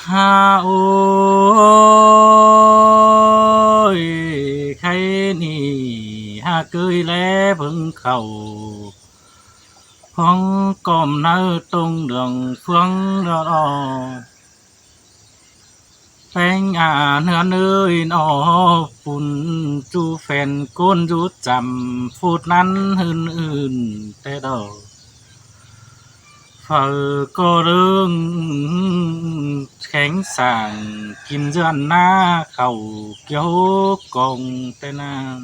ฮาโอ้ยใครนี่ฮาเกยแลเพิ่งเข้าห้องก้มเนื้อตรงเดืองเฟืองรอแป้งเนื้อเนื้อนอปุ่นจูแฟนก้นจูจำฟูดนั้นหืนอื่นแต่ดอกเฝ้าก็เรื่องแข็งสั่งกินเดือนหน้าเข้าเกี่ยวกองแต่นาน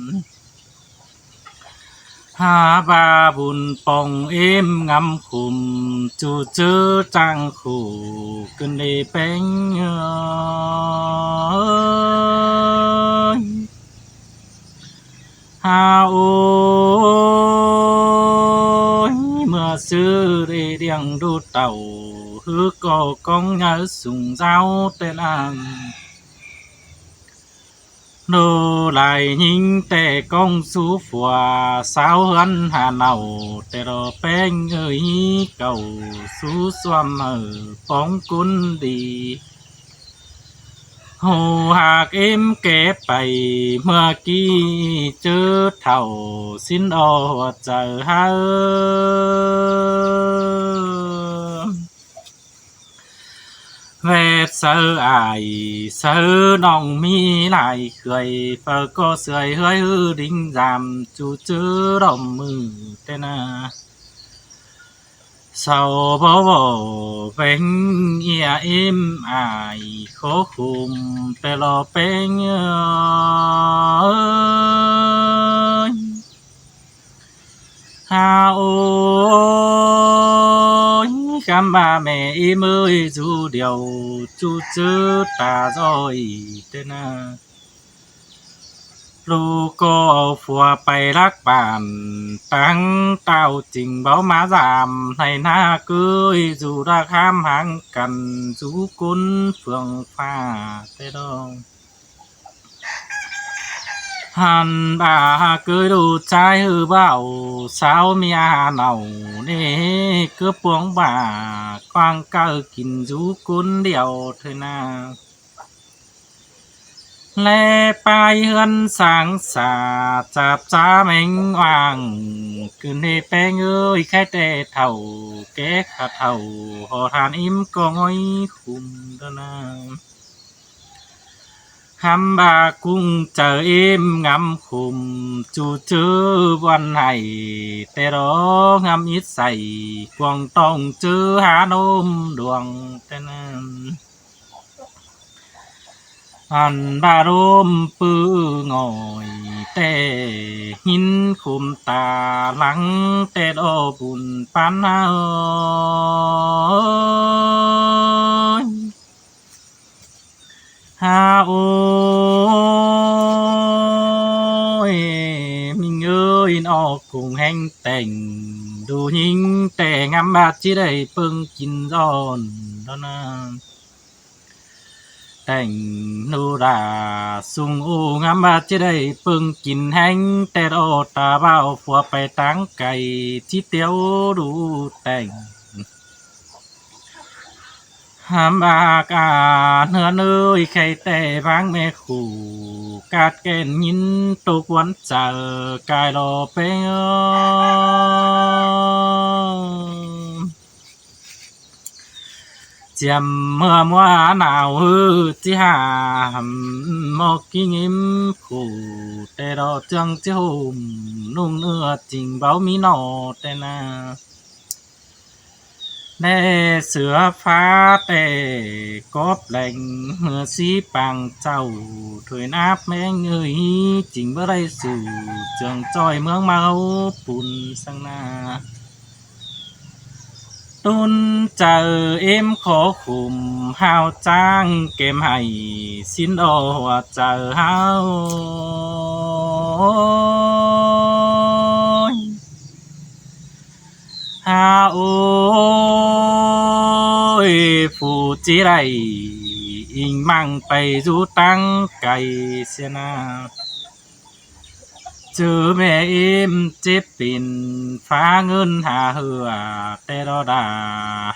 หาบาบุญปองเอ็มงำขุมจูเจอจังขู่กันได้เป็นฮาโอเมื่อซื้อได้เรียงดูเต่าฮือก็กองเงาสูงเจ้าแต่นาน nô lại nhìn tè công sú phùa sao hân hà nầu tè rò beng ơi cầu sú xoăm ở bóng cún đi hồ hạc em kể bày mưa kỳ chớ thầu xin ô chờ ha về sơ sơ nòng mi lại cười phở có sưởi hơi hư đinh giảm chú chữ đồng mừng tên sau bố bố bên ia im khó khum tê lo bên ơi ha ôi khám ba mẹ im ơi chú điều chú chữ ta rồi tênลูกก็ฝัวไปรักบ้านตั้งเต้าจริงเบามาสามให้หน้าเกยสู่ราคามหังกันสู่กุนเฟืองฟ้าแต่ดองหันบ่าเกยดูใจหือเบาสาวเมียเน่าเน่เกือบปวงบ่ากวางเกอกินสู่กุนเดียวเธอนาแลไปเฮือนสางสาจับจ้าแมงว่างคืนให้แป้งเอ้ยแค่แต่เท่าแก่ขาเท่าหอทานอิ่มก็ง่อยคุมเด้อนะคำบากุ้งเจออิ่มงำคุมจูเจอวันไห้แต่ร้องำอิดใส่กวงต้องเจอหานมดวงแต่นั้นอันบารมปื้องอยแต่หินคุมตาหลังแต่ดอบุญปันเอยฮาโอยมิงเอ้ยนอกคงแห้งแต่งดูหิงแต่งามบาดที่ได้เพิ่งกินร้อนแล้วนะแต่งนูราสุงอูงามบาดจะได้เพิ่งกินแห้งแต่โอตาเบาฝัวไปตั้งไก่ที่เตียวดูแต่งหามบากเนื้อเนยไข่แต่บางแม่ขู่กาดแก่นยินตุกวันเจอกายรอเปงเจียมเมื่อมัวหนาวฮือที่หามมอกกิ้งอิมขู่แต่ดอกจังเจ้านุ่งเนื้อจริงเบามีหนอแต่นาแน่เสือฟ้าแต่กบแหล่งเมื่อสีปังเจ้าถวยนับแมงเอ้ยจริงบ่ได้สู่เจิงจ้อยเมืองเมาปุ่นสังนาตุนเจอเอ็มขอคุมหาวจ้างเกมให้สินโอว่าเจอหาวฮาโอยฟูจิไรอิงมั่งไปจูตั้งไก่เสียนา เจอแม่เอ็มเจ็บปิ่นฟ้าเงินหาเหือแต่รอดา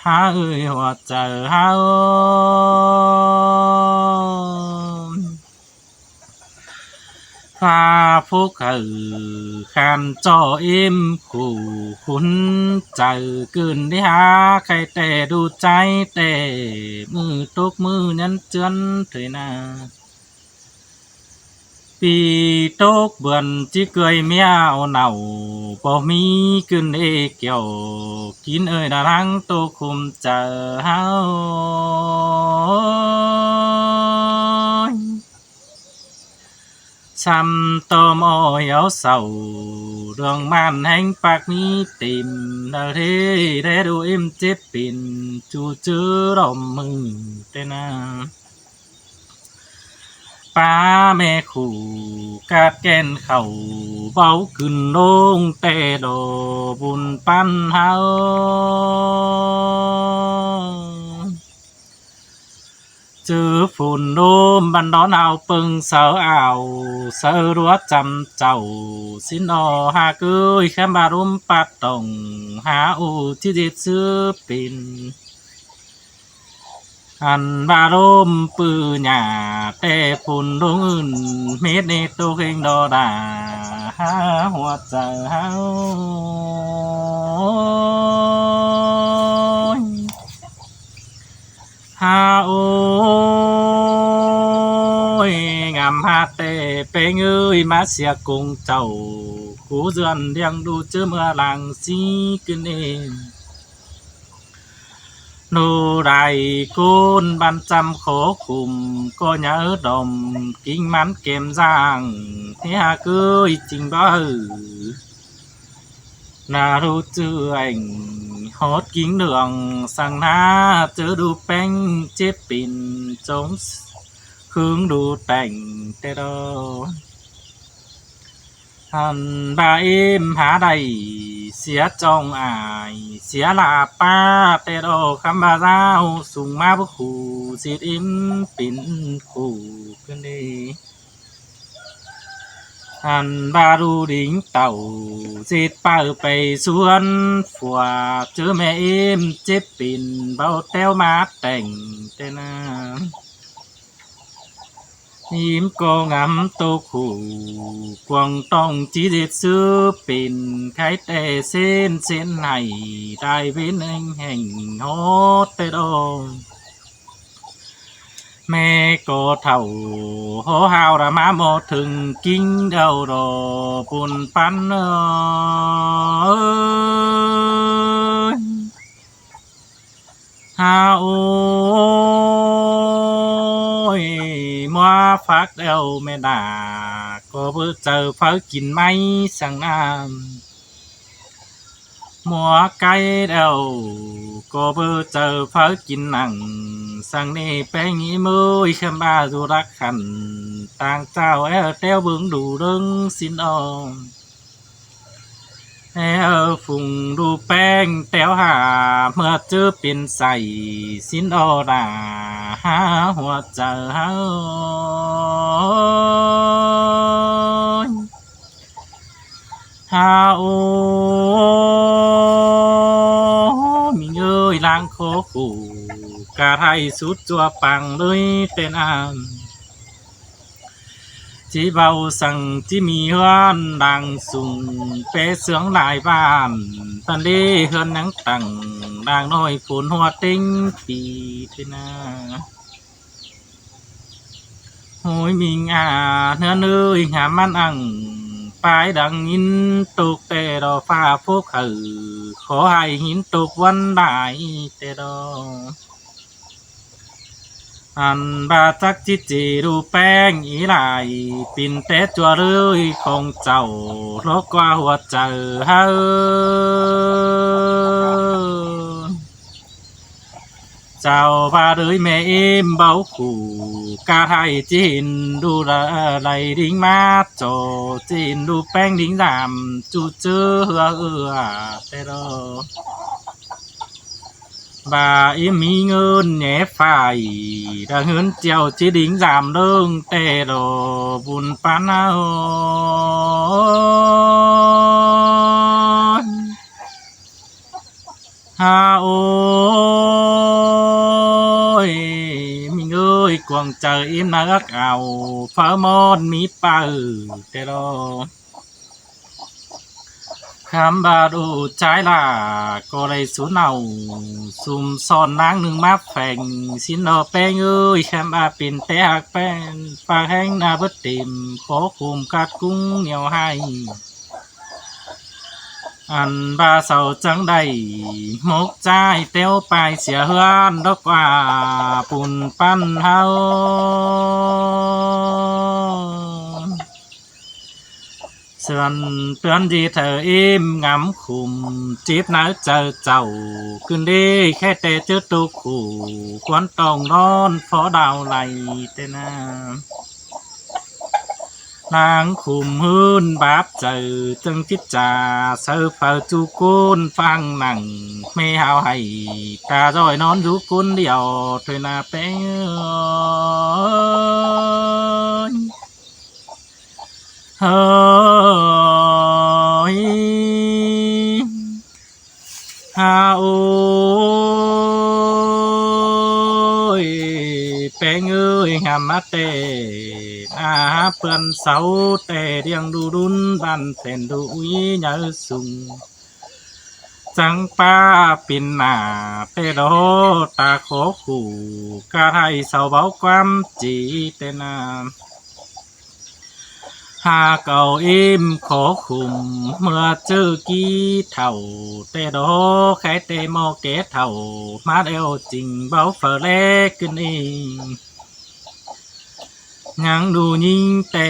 หาเอ้ยหัวใจหาฟ้าพวกขันจอเอ็มขู่คุ้นใจเกินได้หาใครแต่ดูใจแต่มือตกมือยันเจือนเถยนาปีตกเบือนจิเกยเมียวเน่าบ่มีกึนเอเกี่ยวกินเอ่ยดารังโตคุมเจอเฮาซ้ำตอมอยเอาเศร้าเรื่องมันแห่งปากมีติ่มนาเรได้ดูเอ็มเจ็บปิ่นจูเจอรอมมือเตนาป้าแม่ขู่กาดแกนเข่าเบาขึ้นลงแต่ดอบุญปันเฮาเจอฝุ่นโนมบันดอนเอาปึงเสาเอาเสารัวจำเจ้าสินอหาเกยแค่บารุมปัดตองหาอูที่ดิดซื้อปินอันบารมปือหยาแต่ฝุ่นดงอื่นเม็ดในตัวเองดอดาหาหัวใจเฮาหาโอ้ยงามหาแต่เป็นเอ้ยมาเสียกงเจ้ากูเดือนเลี้ยงดูเจอเมื่อหลังสีกินเองโนไรกุนบันจำขอคุมก็nhớดมกิ่งมันเกมจางที่หาเกยจริงบ่นารู้เจือanhฮอดกิ่งเดืองสั่งหน้าเจอดูแป้งเจ็บปิ่นจงคืงดูแต่งแต่ดอหันบาเอ็มหาใดเสียจองอายเสียลาป้าแต่ดอกคำบาเจ้าสูงมาบุคูสิอิมปิ่นคู่กันดีหันบาดูดิ่งเต่าสิดป้าไปสวนฝัวเจอแม่เอ็มเจ็บปิ่นเบาแต้วมาแต่งแต่นายิ้มก็งำโตขู่กวางต้องจีเด็ดซื้อปิ่นไข่แต่เส้นไหนได้เว้นแห่งฮอดแต่ดองแม่ก็เท่าหอหาวระมาหมดถึงกิ้งเดาดอปุ่นปันหาโอ้ยมัวฟักเดาไม่ด่าก็เพื่อเจอเฝ้ากินไม่สั่งน้ำมัวไก่เดาก็เพื่อเจอเฝ้ากินหนังสั่งนี่แป้งนี้มือขมบาดูรักขันต่างเจ้าเต้วเบิ้งดูเรื่องสินอมฝุ่งดูแป้งแต้วหาเมื่อเจอเป็นใส่สินอดาหาหัวใจเฮาหาโอ้มีเงยล้างโคขู่กาไทยสุดจัวปังเลยเป็นอามจีเบาสั่งจีมีเฮือนดังสุ่งเปเสืองหลายบ้านตันเล่เฮือนนังตังดังน้อยฝนหัวติ้งปีเทนาโหยมิงเนื้อเนยหามันอังปลายดังหินตกแต่ดอฟ้าพวกขอให้หินตกวันได้แต่ดออันบาจักจิจีดูแป้งอีหลายปิ่นแต่จัวเลยของเจ้าโลกกว่าหัวใจเฮาเจ้าบาเลยแม่เอ็มเบาขู่กาไทยจีนดูไรดิ้งมาโจจีนดูแป้งดิ้งดำจูเจอเฮือแต่ดอ bà im mi ngơn nhé phải đã hướng chiều chỉ đính giảm đơn tê đồ buồn pan ha ôi mình ơi quăng trời im nát ảo phở môn mi pa tê đồ khám bà đủ trái là có đây số nào xùm son nắng nương mát phèn xin nó bé ơi khám bà pin té hạc bên pha hang na bất tìm khó khum cát cung nghèo hay ăn ba sầu trắng đầy mốc trái téo bài xỉa hương đó quả bùn pan hao sườn tuyến gì thờ im ngắm khum chip náo chờ chầu cưng đi khe tê chữ tu khủ quán tòng non phó đào lầy tên nàng khum hơn báp chờ chân chít trà sơ phở chu côn phang nặng mê hào hay ta rồi non rú côn điều thôi na bé ơi ha ôi bé ơi hàm mắt tê พื่อนเสาแต่เรียงดูดุนบันเส้นดูอีnhớ sùngจังป้าปินหน้าเตโดตาขอขู่กาไทยเสาเบาความจีเตนาหาเก่าอิมขอคุมเมื่อเจอกี้เท่าเตโดแค่เตโมเกตเท่ามาเดียวจริงเบาเฟอเล็กขึ้นเองยังดูยิงแต่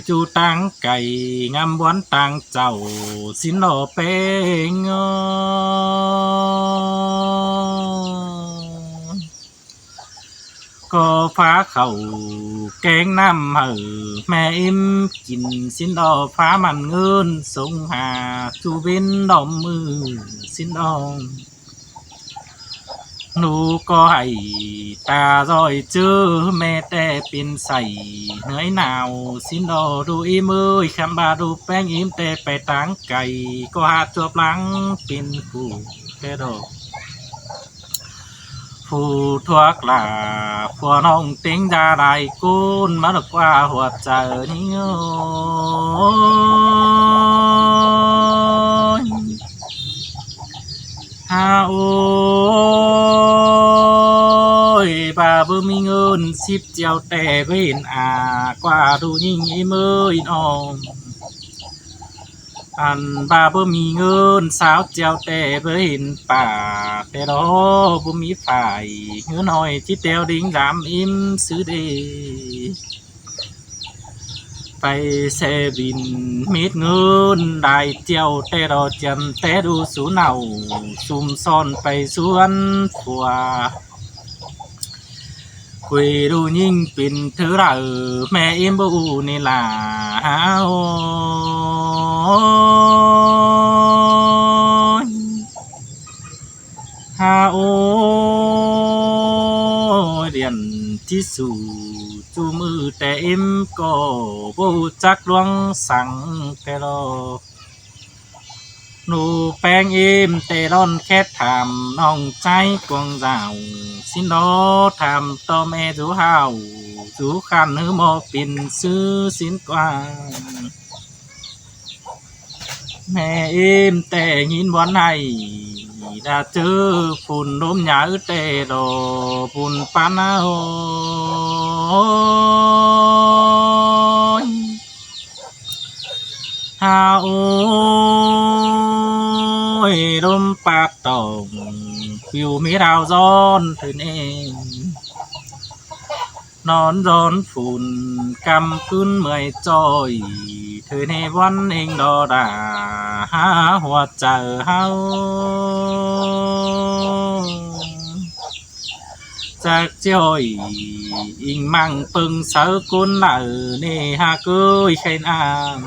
จูตังไก่งามวันตังเจ้าสินโลเปงก็ฟ้าเขาแกงน้ำเหอแม่อิมกินสินโลฟ้ามันเงินสงหาจูบินดอมมือสินโลหนูก็ให้ตาจอยเจอแม่แต่เป็นใส่เหนื่อยหนาวสินโดดูอีมือคำบาดูแป้งอิ่มแต่ไปตังไก่ก็หาจวบหลังเป็นผู้แต่ดอกผู้ทั่วกลาผัวน้องเต็งยาได้กุนมาดกว่าหัวใจนี้ฮาโอบาบ่มีเงินสิบเจ้าแต่เว้นกว่าดูยิ่งไอ้เมื่อยน้องอันบาบ่มีเงินสาวเจ้าแต่เว้นป่าแต่ดอบ่มีฝ่ายเงินน้อยที่เตียวดิ้งรำอิ่มซื้อเดไปเซบินมิดเงินได้เจียวแต่ดอจำแต่ดูสูเนาซุ่มซ่อนไปสวนผัวคุยดูยิ่งเป็นเธอเราแม่เอ็มบูนี่ล่ะฮาโอเรียนที่สู่จูมือแต่เอ็มก็บูจักลวงสั่งแต่รอหนูแป้งเอ็มเตร่อนแค่ถามน้องใจกวงเจ้าสินโดถามต่อแม่จูเฮาจูขันหือโมปินซื้อสินกว่าแม่เอ็มแต่ยินวันไหนดาเจอฝุ่นลมหยาเตโดฝุ่นปานาโฮาโอลมปาดตองฟิวมีดาวร้อนถึงเองนอนร้อนฝุ่นกำขึ้นเมื่อยจอยเธอในวันเองดอดาหาหัวใจเฮาจากจ้อยอิงมั่งปึงเสือกุนเหล่าเนหาเกยใครนาม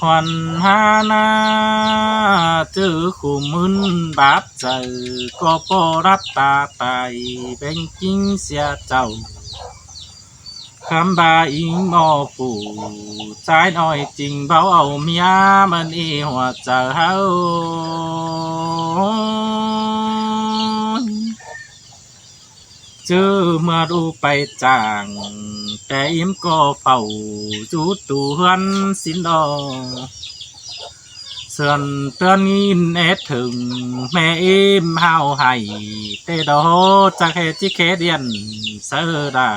hoàn hà na chữ khu mưn bát giờ có bò đắt ta tài bên chính xe chầu khám ba yên mò phủ trái nói trình báo ẩu mía mình y hòa chờ hao chứ mà đu bay chàngแต่imก็เฝ้าจูตูเฮือนสินดอเสื่อนเตือนยินเอ็ดถึงแม่อิมเฮาให้แต่ดอจะแค่จิแค่เดียนเสดา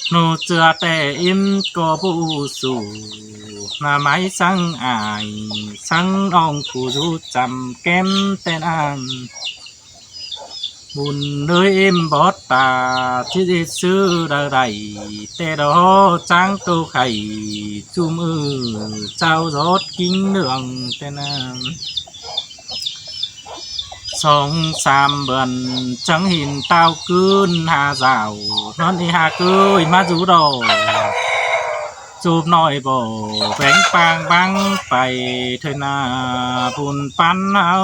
หนูเจือแต่อิมก็บูสู่นาไม้สังอายสังน้องผู้รู้จำแก้มแต่นานบุญเลยเอ็มบอดตาที่ได้ซื้อได้แต่ดอจ้างตัวไข่จุมือเจ้ารถกินเรื่องแต่นั้นสองสามเบือนจังหินเต้าคืนหาสาวนอนที่หาเกยมาจูดอจูบหน่อยบ่แฝงปางบังไปเถอะนาบุญปันเอา